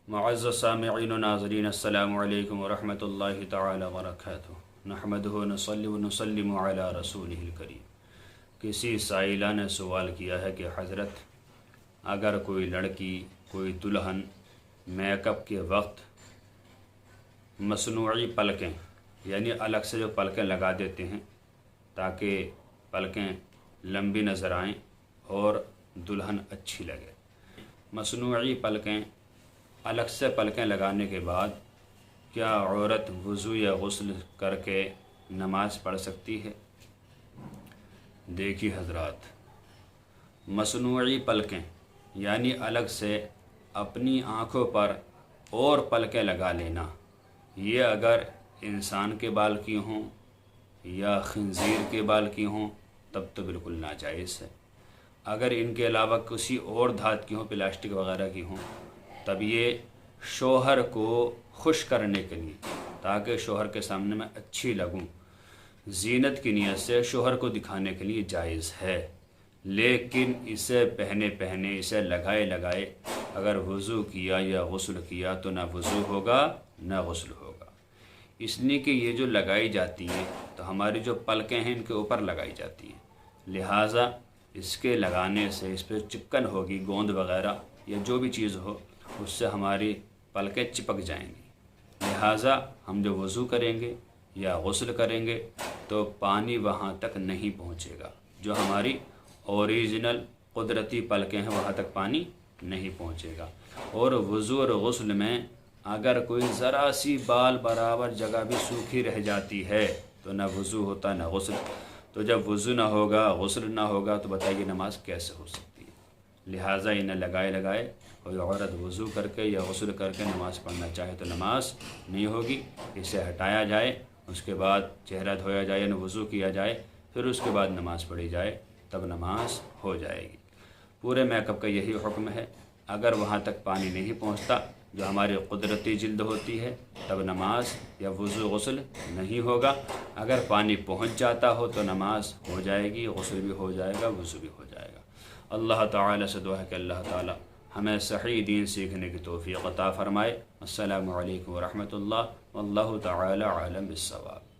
معزز سامعین و ناظرین، السلام علیکم ورحمۃ اللہ تعالی وبرکاتہ۔ نحمدہ ونصلی ونسلم علی رسولہ الکریم۔ کسی سائلہ نے سوال کیا ہے کہ حضرت، اگر کوئی لڑکی، کوئی دلہن میک اپ کے وقت مصنوعی پلکیں، یعنی الگ سے جو پلکیں لگا دیتے ہیں تاکہ پلکیں لمبی نظر آئیں اور دلہن اچھی لگے، مصنوعی پلکیں، الگ سے پلکیں لگانے کے بعد کیا عورت وضو یا غسل کر کے نماز پڑھ سکتی ہے؟ دیکھیے حضرات، مصنوعی پلکیں یعنی الگ سے اپنی آنکھوں پر اور پلکیں لگا لینا، یہ اگر انسان کے بال کی ہوں یا خنزیر کے بال کی ہوں تب تو بالکل ناجائز ہے۔ اگر ان کے علاوہ کسی اور دھات کی ہوں، پلاسٹک وغیرہ کی ہوں، تب یہ شوہر کو خوش کرنے کے لیے، تاکہ شوہر کے سامنے میں اچھی لگوں، زینت کی نیت سے شوہر کو دکھانے کے لیے جائز ہے۔ لیکن اسے پہنے اسے لگائے اگر وضو کیا یا غسل کیا تو نہ وضو ہوگا نہ غسل ہوگا، اس لیے کہ یہ جو لگائی جاتی ہیں تو ہماری جو پلکیں ہیں ان کے اوپر لگائی جاتی ہیں، لہٰذا اس کے لگانے سے اس پہ چپکن ہوگی، گوند وغیرہ یا جو بھی چیز ہو اس سے ہماری پلکیں چپک جائیں گی، لہٰذا ہم جو وضو کریں گے یا غسل کریں گے تو پانی وہاں تک نہیں پہنچے گا، جو ہماری اوریجنل قدرتی پلکیں ہیں وہاں تک پانی نہیں پہنچے گا۔ اور وضو اور غسل میں اگر کوئی ذرا سی بال برابر جگہ بھی سوکھی رہ جاتی ہے تو نہ وضو ہوتا نہ غسل، تو جب وضو نہ ہوگا غسل نہ ہوگا تو بتائیے نماز کیسے ہو سکتی ہے؟ لہٰذا انہیں لگائے کوئی عورت وضو کر کے یا غسل کر کے نماز پڑھنا چاہے تو نماز نہیں ہوگی، اسے ہٹایا جائے، اس کے بعد چہرہ دھویا جائے یعنی وضو کیا جائے، پھر اس کے بعد نماز پڑھی جائے، تب نماز ہو جائے گی۔ پورے میک اپ کا یہی حکم ہے، اگر وہاں تک پانی نہیں پہنچتا جو ہماری قدرتی جلد ہوتی ہے تب نماز یا وضو غسل نہیں ہوگا، اگر پانی پہنچ جاتا ہو تو نماز ہو جائے گی، غسل بھی ہو جائے گا، وضو بھی ہو جائے گا۔ اللہ تعالی سے دعا ہے کہ اللہ تعالی ہمیں صحیح دین سیکھنے کی توفیق عطا فرمائے۔ السلام علیکم ورحمۃ اللہ، واللہ تعالی عالم بالصواب۔